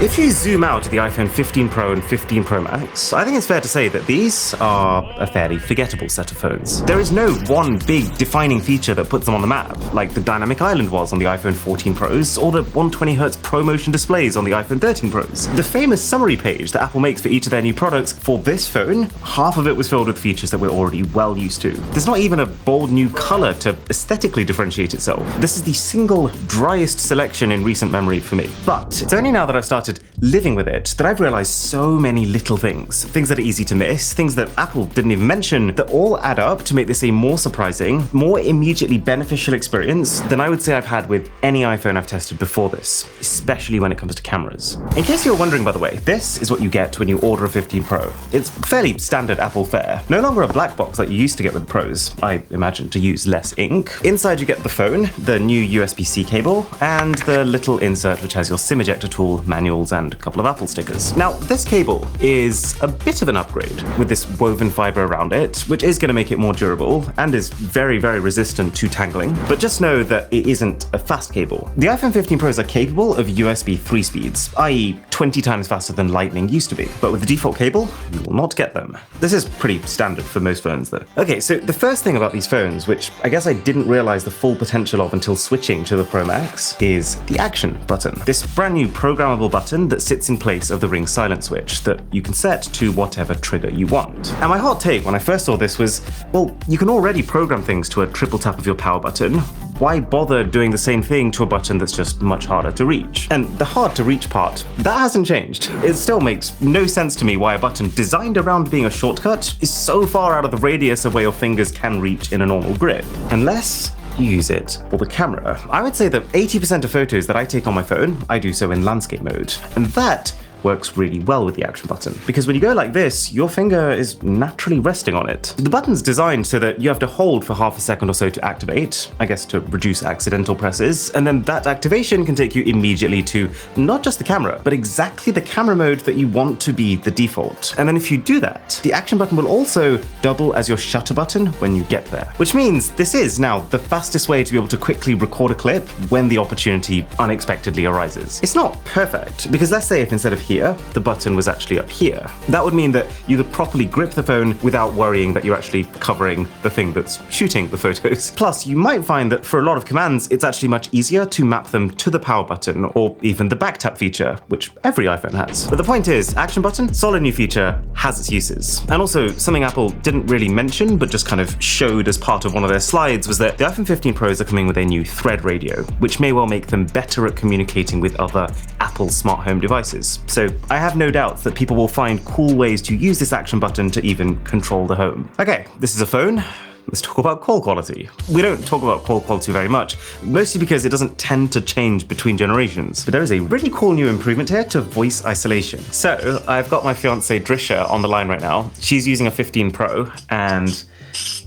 If you zoom out to the iPhone 15 Pro and 15 Pro Max, I think it's fair to say that these are a fairly forgettable set of phones. There is no one big defining feature that puts them on the map, like the dynamic island was on the iPhone 14 Pros, or the 120Hz ProMotion displays on the iPhone 13 Pros. The famous summary page that Apple makes for each of their new products for this phone, half of it was filled with features that we're already well used to. There's not even a bold new color to aesthetically differentiate itself. This is the single driest selection in recent memory for me. But it's only now that I've started living with it that I've realized so many little things that are easy to miss, things that Apple didn't even mention, that all add up to make this a more surprising, more immediately beneficial experience than I would say I've had with any iPhone I've tested before this, especially when it comes to cameras. In case you're wondering, by the way, this is what you get when you order a 15 Pro. It's fairly standard Apple fare. No longer a black box like you used to get with Pros, I imagine to use less ink. Inside you get the phone, the new USB-C cable, and the little insert which has your SIM ejector tool, manuals, and a couple of Apple stickers. Now, this cable is a bit of an upgrade with this woven fiber around it, which is going to make it more durable and is very, very resistant to tangling. But just know that it isn't a fast cable. The iPhone 15 Pros are capable of USB 3 speeds, i.e. 20 times faster than Lightning used to be. But with the default cable, you will not get them. This is pretty standard for most phones though. Okay, so the first thing about these phones, which I guess I didn't realize the full potential of until switching to the Pro Max, is the action button. This brand new programmable button that sits in place of the Ring silent switch that you can set to whatever trigger you want. And my hot take when I first saw this was, well, you can already program things to a triple tap of your power button. Why bother doing the same thing to a button that's just much harder to reach? And the hard to reach part, that hasn't changed. It still makes no sense to me why a button designed around being a shortcut is so far out of the radius of where your fingers can reach in a normal grip. Unless you use it for the camera. I would say that 80% of photos that I take on my phone, I do so in landscape mode. And that works really well with the action button, because when you go like this, your finger is naturally resting on it. The button's designed so that you have to hold for half a second or so to activate, I guess to reduce accidental presses, and then that activation can take you immediately to not just the camera, but exactly the camera mode that you want to be the default. And then if you do that, the action button will also double as your shutter button when you get there. Which means this is now the fastest way to be able to quickly record a clip when the opportunity unexpectedly arises. It's not perfect, because let's say if instead of here, the button was actually up here. That would mean that you could properly grip the phone without worrying that you're actually covering the thing that's shooting the photos. Plus, you might find that for a lot of commands, it's actually much easier to map them to the power button or even the back tap feature, which every iPhone has. But the point is, action button, solid new feature, has its uses. And also, something Apple didn't really mention, but just kind of showed as part of one of their slides, was that the iPhone 15 Pros are coming with a new Thread radio, which may well make them better at communicating with other Apple smart home devices. So I have no doubts that people will find cool ways to use this action button to even control the home. Okay, this is a phone. Let's talk about call quality. We don't talk about call quality very much, mostly because it doesn't tend to change between generations. But there is a really cool new improvement here to voice isolation. So I've got my fiance Drisha on the line right now. She's using a 15 Pro and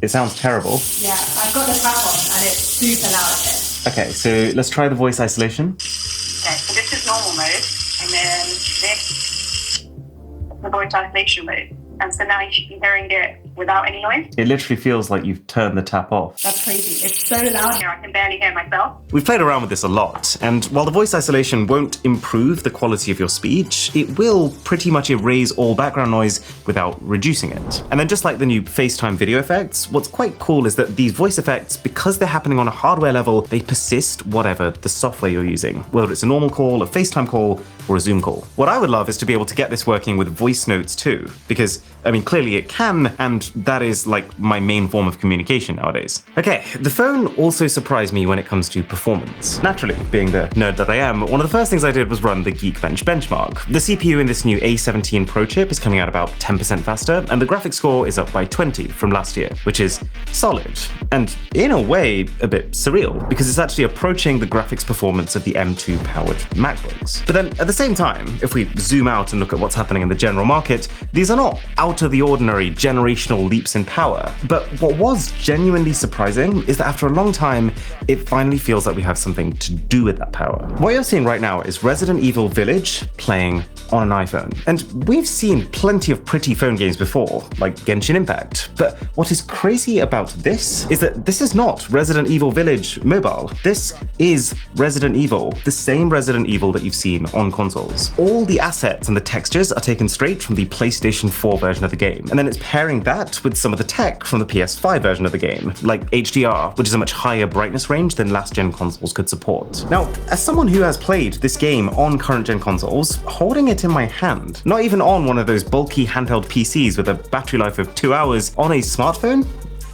it sounds terrible. Yeah, I've got the tap on and it's super loud here. Okay, so let's try the voice isolation. Okay, so this is normal mode, and then this is the voice isolation mode. And so now you should be hearing it without any noise. It literally feels like you've turned the tap off. That's crazy. It's so loud. I can barely hear myself. We've played around with this a lot, and while the voice isolation won't improve the quality of your speech, it will pretty much erase all background noise without reducing it. And then just like the new FaceTime video effects, what's quite cool is that these voice effects, because they're happening on a hardware level, they persist whatever the software you're using, whether it's a normal call, a FaceTime call, or a Zoom call. What I would love is to be able to get this working with voice notes too, because I mean, clearly it can, and that is like my main form of communication nowadays. Okay, the phone also surprised me when it comes to performance. Naturally, being the nerd that I am, one of the first things I did was run the Geekbench benchmark. The CPU in this new A17 Pro chip is coming out about 10% faster, and the graphics score is up by 20 from last year, which is solid, and in a way, a bit surreal, because it's actually approaching the graphics performance of the M2 powered MacBooks. But then at the same time, if we zoom out and look at what's happening in the general market, these are not out of the ordinary generational exponential leaps in power. But what was genuinely surprising is that after a long time, it finally feels like we have something to do with that power. What you're seeing right now is Resident Evil Village playing on an iPhone. And we've seen plenty of pretty phone games before, like Genshin Impact. But what is crazy about this is that this is not Resident Evil Village mobile. This is Resident Evil, the same Resident Evil that you've seen on consoles. All the assets and the textures are taken straight from the PlayStation 4 version of the game. And then it's pairing that with some of the tech from the PS5 version of the game, like HDR, which is a much higher brightness range than last-gen consoles could support. Now, as someone who has played this game on current-gen consoles, holding it in my hand, not even on one of those bulky handheld PCs with a battery life of 2 hours, on a smartphone,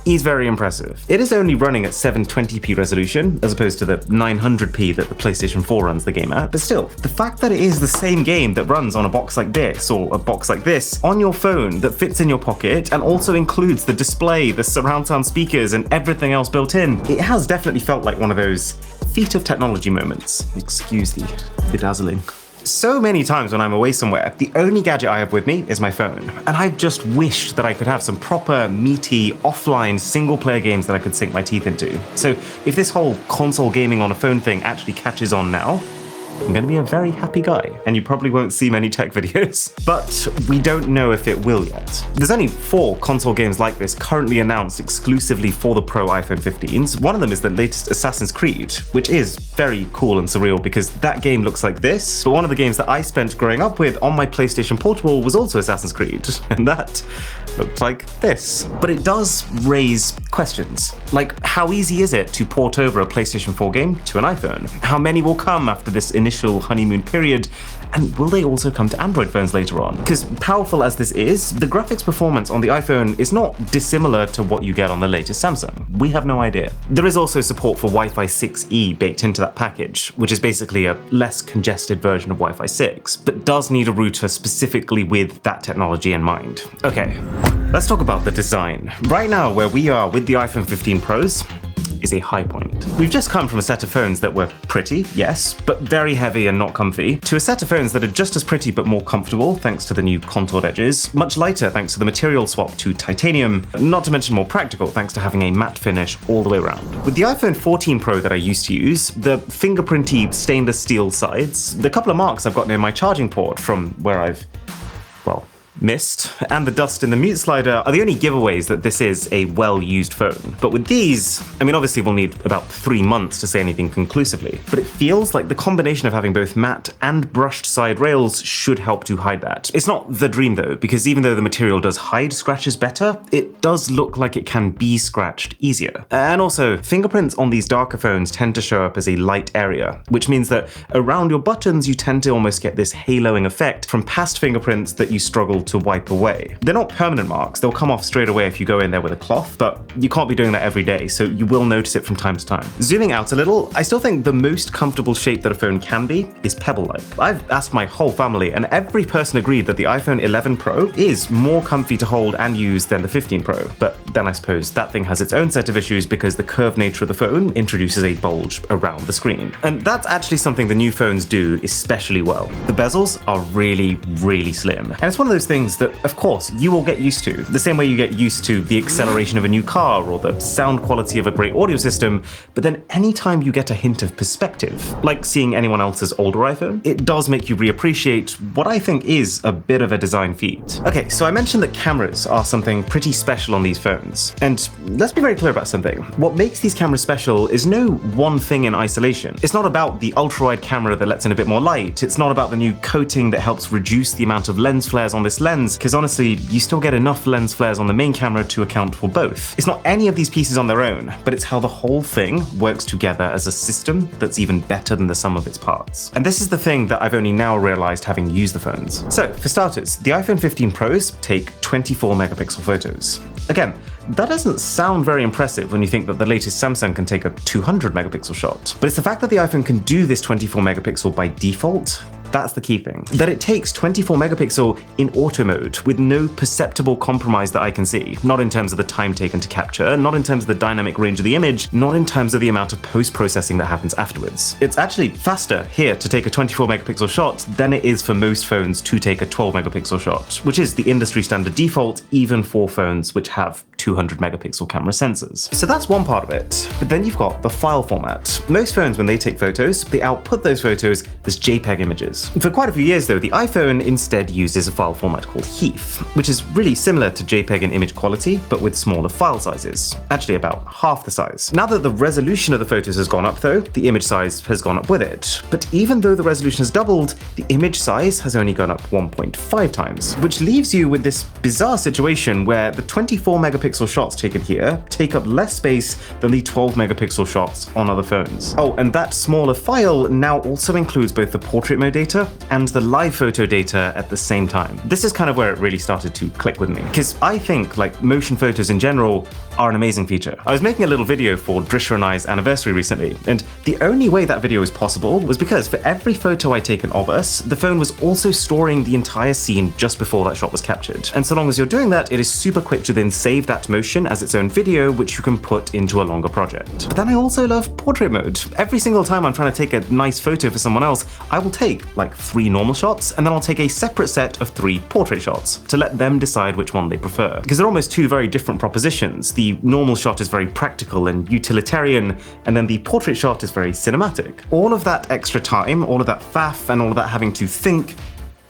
is very impressive. It is only running at 720p resolution, as opposed to the 900p that the PlayStation 4 runs the game at, but still, the fact that it is the same game that runs on a box like this, or a box like this, on your phone that fits in your pocket, and also includes the display, the surround sound speakers, and everything else built in, it has definitely felt like one of those feat of technology moments. Excuse the bedazzling. So many times when I'm away somewhere, the only gadget I have with me is my phone. And I've just wished that I could have some proper, meaty, offline, single-player games that I could sink my teeth into. So if this whole console gaming on a phone thing actually catches on now, I'm going to be a very happy guy, and you probably won't see many tech videos. But we don't know if it will yet. There's only 4 console games like this currently announced exclusively for the Pro iPhone 15s. One of them is the latest Assassin's Creed, which is very cool and surreal because that game looks like this. But one of the games that I spent growing up with on my PlayStation Portable was also Assassin's Creed, and that looked like this. But it does raise questions, like how easy is it to port over a PlayStation 4 game to an iPhone? How many will come after this initial honeymoon period? And will they also come to Android phones later on? Because powerful as this is, the graphics performance on the iPhone is not dissimilar to what you get on the latest Samsung. We have no idea. There is also support for Wi-Fi 6E baked into that package, which is basically a less congested version of Wi-Fi 6, but does need a router specifically with that technology in mind. Okay, let's talk about the design. Right now, where we are with the iPhone 15 Pros, is a high point. We've just come from a set of phones that were pretty, yes, but very heavy and not comfy, to a set of phones that are just as pretty but more comfortable thanks to the new contoured edges, much lighter thanks to the material swap to titanium, not to mention more practical thanks to having a matte finish all the way around. With the iPhone 14 Pro that I used to use, the fingerprinty stainless steel sides, the couple of marks I've gotten in my charging port from where I've, well, missed, and the dust in the mute slider are the only giveaways that this is a well-used phone. But with these, I mean, obviously we'll need about 3 months to say anything conclusively, but it feels like the combination of having both matte and brushed side rails should help to hide that. It's not the dream though, because even though the material does hide scratches better, it does look like it can be scratched easier. And also, fingerprints on these darker phones tend to show up as a light area, which means that around your buttons you tend to almost get this haloing effect from past fingerprints that you struggle to wipe away. They're not permanent marks, they'll come off straight away if you go in there with a cloth, but you can't be doing that every day, so you will notice it from time to time. Zooming out a little, I still think the most comfortable shape that a phone can be is pebble-like. I've asked my whole family, and every person agreed that the iPhone 11 Pro is more comfy to hold and use than the 15 Pro, but then I suppose that thing has its own set of issues because the curved nature of the phone introduces a bulge around the screen. And that's actually something the new phones do especially well. The bezels are really, really slim. And it's one of those things that, of course, you will get used to, the same way you get used to the acceleration of a new car or the sound quality of a great audio system, but then anytime you get a hint of perspective, like seeing anyone else's older iPhone, it does make you reappreciate what I think is a bit of a design feat. Okay, so I mentioned that cameras are something pretty special on these phones, and let's be very clear about something. What makes these cameras special is no one thing in isolation. It's not about the ultra-wide camera that lets in a bit more light, it's not about the new coating that helps reduce the amount of lens flares on this lens, because honestly, you still get enough lens flares on the main camera to account for both. It's not any of these pieces on their own, but it's how the whole thing works together as a system that's even better than the sum of its parts. And this is the thing that I've only now realized having used the phones. So, for starters, the iPhone 15 Pros take 24 megapixel photos. Again, that doesn't sound very impressive when you think that the latest Samsung can take a 200 megapixel shot. But it's the fact that the iPhone can do this 24 megapixel by default That's the key thing. That it takes 24 megapixel in auto mode with no perceptible compromise that I can see. Not in terms of the time taken to capture, not in terms of the dynamic range of the image, not in terms of the amount of post-processing that happens afterwards. It's actually faster here to take a 24 megapixel shot than it is for most phones to take a 12 megapixel shot, which is the industry standard default even for phones which have 200 megapixel camera sensors. So that's one part of it. But then you've got the file format. Most phones, when they take photos, they output those photos as JPEG images. For quite a few years though, the iPhone instead uses a file format called HEIF, which is really similar to JPEG in image quality, but with smaller file sizes. Actually about half the size. Now that the resolution of the photos has gone up though, the image size has gone up with it. But even though the resolution has doubled, the image size has only gone up 1.5 times, which leaves you with this bizarre situation where the 24 megapixel shots taken here take up less space than the 12 megapixel shots on other phones. Oh, and that smaller file now also includes both the portrait mode data and the live photo data at the same time. This is kind of where it really started to click with me, because I think like motion photos in general are an amazing feature. I was making a little video for Drisha and I's anniversary recently, and the only way that video was possible was because for every photo I'd taken of us, the phone was also storing the entire scene just before that shot was captured. And so long as you're doing that, it is super quick to then save that motion as its own video, which you can put into a longer project. But then I also love portrait mode. Every single time I'm trying to take a nice photo for someone else, I will take like 3 normal shots, and then I'll take a separate set of 3 portrait shots to let them decide which one they prefer. Because they're almost 2 very different propositions. The normal shot is very practical and utilitarian, and then the portrait shot is very cinematic. All of that extra time, all of that faff, and all of that having to think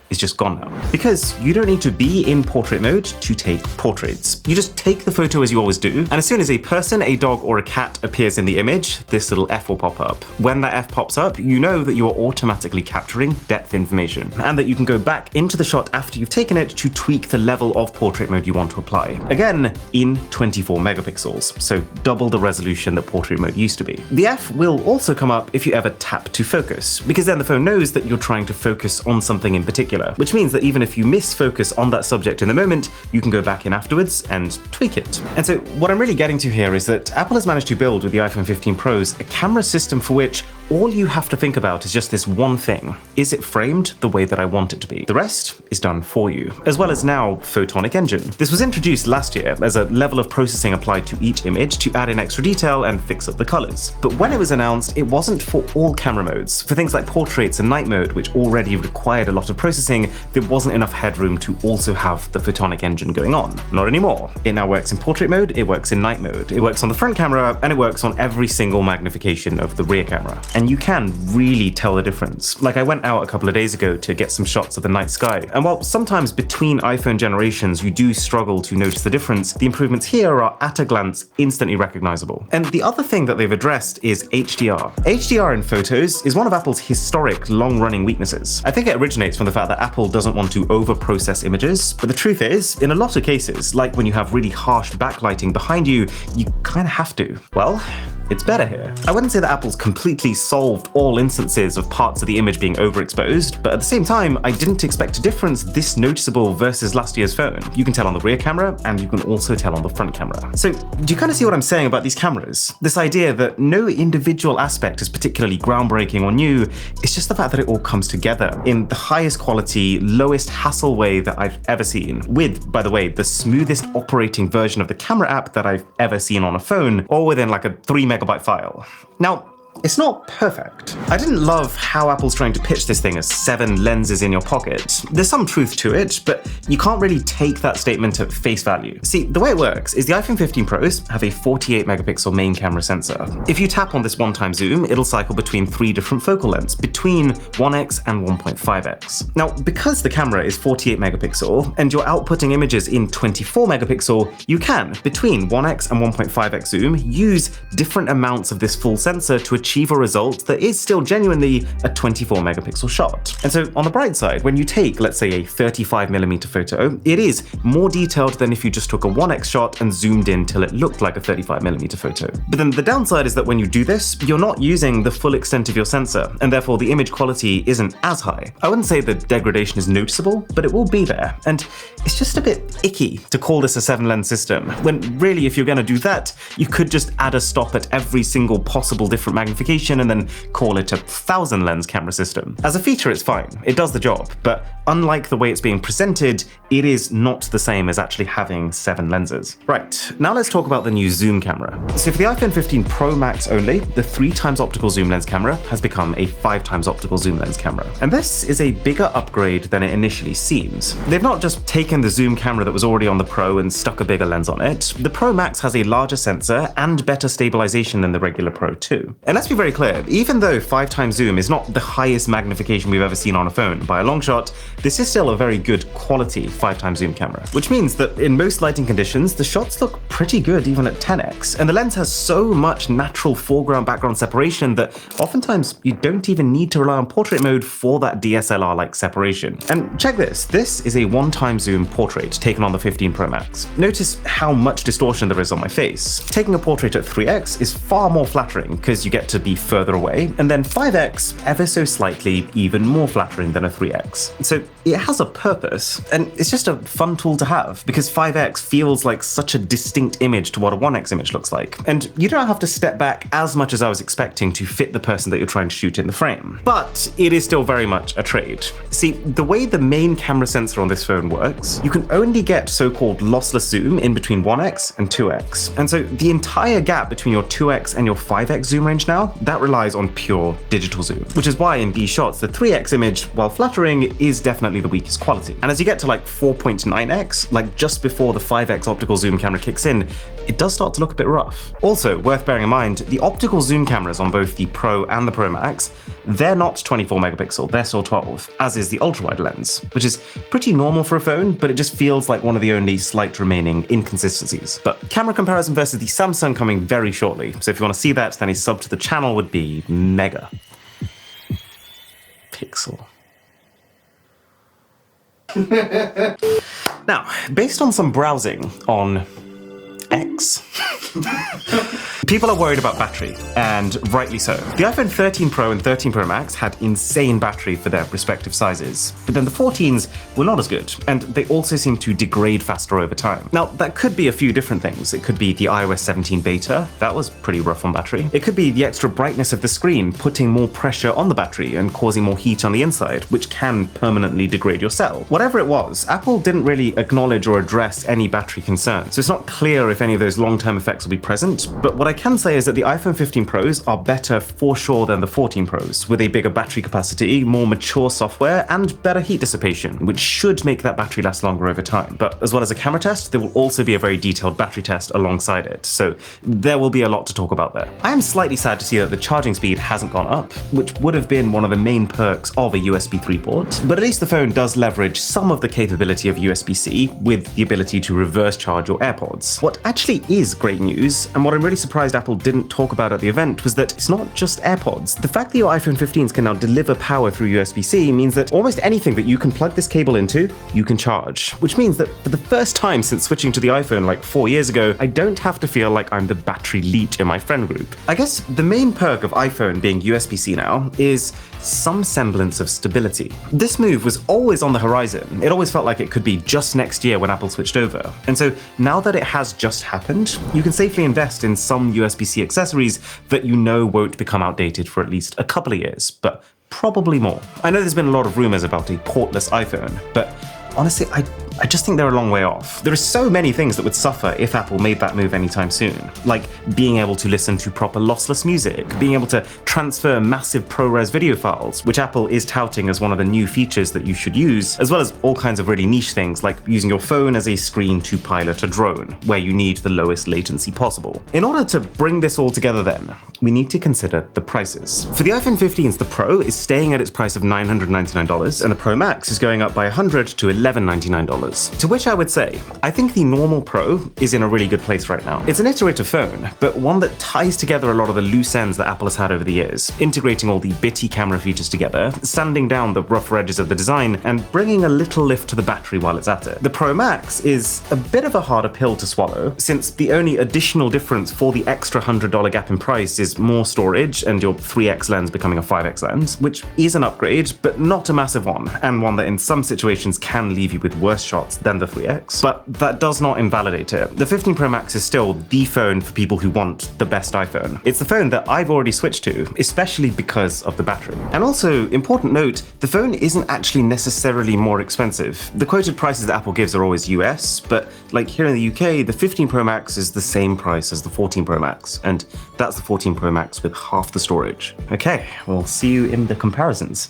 is just gone now. Because you don't need to be in portrait mode to take portraits. You just take the photo as you always do, and as soon as a person, a dog, or a cat appears in the image, this little F will pop up. When that F pops up, you know that you are automatically capturing depth information, and that you can go back into the shot after you've taken it to tweak the level of portrait mode you want to apply. Again, in 24 megapixels, so double the resolution that portrait mode used to be. The F will also come up if you ever tap to focus, because then the phone knows that you're trying to focus on something in particular, which means that even if you miss focus on that subject in the moment, you can go back in afterwards and tweak it. And so what I'm really getting to here is that Apple has managed to build with the iPhone 15 Pros a camera system for which all you have to think about is just this one thing. Is it framed the way that I want it to be? The rest is done for you, as well as now Photonic Engine. This was introduced last year as a level of processing applied to each image to add in extra detail and fix up the colors. But when it was announced, it wasn't for all camera modes. For things like portraits and night mode, which already required a lot of processing, there wasn't enough headroom to also have the Photonic Engine going on. Not anymore. It now works in portrait mode, it works in night mode, it works on the front camera, and it works on every single magnification of the rear camera. And you can really tell the difference. Like I went out a couple of days ago to get some shots of the night sky, and while sometimes between iPhone generations you do struggle to notice the difference, the improvements here are at a glance instantly recognizable. And the other thing that they've addressed is HDR. HDR in photos is one of Apple's historic long-running weaknesses. I think it originates from the fact that Apple doesn't want to over-process images, but the truth is, in a lot of cases, like when you have really harsh backlighting behind you, you kind of have to. Well, it's better here. I wouldn't say that Apple's completely solved all instances of parts of the image being overexposed, but at the same time, I didn't expect a difference this noticeable versus last year's phone. You can tell on the rear camera, and you can also tell on the front camera. So, do you kind of see what I'm saying about these cameras? This idea that no individual aspect is particularly groundbreaking or new, it's just the fact that it all comes together in the highest quality, lowest hassle way that I've ever seen, with, by the way, the smoothest operating version of the camera app that I've ever seen on a phone, all within like a 3 megabyte file. Now, it's not perfect. I didn't love how Apple's trying to pitch this thing as 7 lenses in your pocket. There's some truth to it, but you can't really take that statement at face value. See, the way it works is the iPhone 15 Pros have a 48 megapixel main camera sensor. If you tap on this one-time zoom, it'll cycle between 3 different focal lengths, between 1x and 1.5x. Now, because the camera is 48 megapixel and you're outputting images in 24 megapixel, you can, between 1x and 1.5x zoom, use different amounts of this full sensor to achieve a result that is still genuinely a 24 megapixel shot. And so on the bright side, when you take, let's say, a 35mm photo, it is more detailed than if you just took a 1x shot and zoomed in till it looked like a 35mm photo. But then the downside is that when you do this, you're not using the full extent of your sensor, and therefore the image quality isn't as high. I wouldn't say the degradation is noticeable, but it will be there. And it's just a bit icky to call this a 7-lens system, when really if you're going to do that, you could just add a stop at every single possible different magnification magnification and then call it a 1,000 lens camera system. As a feature, it's fine. It does the job, but unlike the way it's being presented, it is not the same as actually having 7 lenses. Right, now let's talk about the new zoom camera. So for the iPhone 15 Pro Max only, the 3x optical zoom lens camera has become a 5x optical zoom lens camera. And this is a bigger upgrade than it initially seems. They've not just taken the zoom camera that was already on the Pro and stuck a bigger lens on it. The Pro Max has a larger sensor and better stabilization than the regular Pro too. And let's be very clear, even though 5x zoom is not the highest magnification we've ever seen on a phone by a long shot, this is still a very good quality 5x zoom camera, which means that in most lighting conditions, the shots look pretty good even at 10x, and the lens has so much natural foreground-background separation that oftentimes you don't even need to rely on portrait mode for that DSLR-like separation. And check this is a 1x zoom portrait taken on the 15 Pro Max. Notice how much distortion there is on my face. Taking a portrait at 3x is far more flattering because you get to be further away, and then 5x ever so slightly even more flattering than a 3x. So it has a purpose, and it's just a fun tool to have because 5x feels like such a distinct image to what a 1x image looks like. And you don't have to step back as much as I was expecting to fit the person that you're trying to shoot in the frame. But it is still very much a trade. See, the way the main camera sensor on this phone works, you can only get so-called lossless zoom in between 1x and 2x. And so the entire gap between your 2x and your 5x zoom range now, that relies on pure digital zoom, which is why in these shots, the 3x image, while flattering, is definitely the weakest quality. And as you get to like 4.9x, like just before the 5x optical zoom camera kicks in, it does start to look a bit rough. Also, worth bearing in mind, the optical zoom cameras on both the Pro and the Pro Max, they're not 24 megapixel, they're still 12, as is the ultra-wide lens, which is pretty normal for a phone, but it just feels like one of the only slight remaining inconsistencies. But camera comparison versus the Samsung coming very shortly, so if you want to see that, then a sub to the channel would be mega pixel. Now, based on some browsing on X, people are worried about battery, and rightly so. The iPhone 13 Pro and 13 Pro Max had insane battery for their respective sizes, but then the 14s were not as good, and they also seem to degrade faster over time. Now, that could be a few different things. It could be the iOS 17 beta, that was pretty rough on battery. It could be the extra brightness of the screen putting more pressure on the battery and causing more heat on the inside, which can permanently degrade your cell. Whatever it was, Apple didn't really acknowledge or address any battery concerns, so it's not clear if any of those long-term effects will be present, but what I can say is that the iPhone 15 Pros are better for sure than the 14 Pros, with a bigger battery capacity, more mature software, and better heat dissipation, which should make that battery last longer over time. But as well as a camera test, there will also be a very detailed battery test alongside it, so there will be a lot to talk about there. I am slightly sad to see that the charging speed hasn't gone up, which would have been one of the main perks of a USB 3 port, but at least the phone does leverage some of the capability of USB-C with the ability to reverse charge your AirPods. What actually is great news, and what I'm really surprised Apple didn't talk about at the event, was that it's not just AirPods. The fact that your iPhone 15s can now deliver power through USB-C means that almost anything that you can plug this cable into, you can charge. Which means that for the first time since switching to the iPhone like 4 years ago, I don't have to feel like I'm the battery leech in my friend group. I guess the main perk of iPhone being USB-C now is some semblance of stability. This move was always on the horizon. It always felt like it could be just next year when Apple switched over. And so now that it has just happened, you can safely invest in some USB-C accessories that you know won't become outdated for at least a couple of years, but probably more. I know there's been a lot of rumors about a portless iPhone, but honestly, I just think they're a long way off. There are so many things that would suffer if Apple made that move anytime soon, like being able to listen to proper lossless music, being able to transfer massive ProRes video files, which Apple is touting as one of the new features that you should use, as well as all kinds of really niche things like using your phone as a screen to pilot a drone, where you need the lowest latency possible. In order to bring this all together then, we need to consider the prices. For the iPhone 15s, the Pro is staying at its price of $999, and the Pro Max is going up by $100 to $1,199. To which I would say, I think the normal Pro is in a really good place right now. It's an iterative phone, but one that ties together a lot of the loose ends that Apple has had over the years, integrating all the bitty camera features together, sanding down the rougher edges of the design, and bringing a little lift to the battery while it's at it. The Pro Max is a bit of a harder pill to swallow, since the only additional difference for the extra $100 gap in price is more storage and your 3x lens becoming a 5x lens, which is an upgrade, but not a massive one, and one that in some situations can leave you with worse shots than the 3X, but that does not invalidate it. The 15 Pro Max is still the phone for people who want the best iPhone. It's the phone that I've already switched to, especially because of the battery. And also, important note, the phone isn't actually necessarily more expensive. The quoted prices that Apple gives are always US, but like here in the UK, the 15 Pro Max is the same price as the 14 Pro Max, and that's the 14 Pro Max with half the storage. Okay, we'll see you in the comparisons.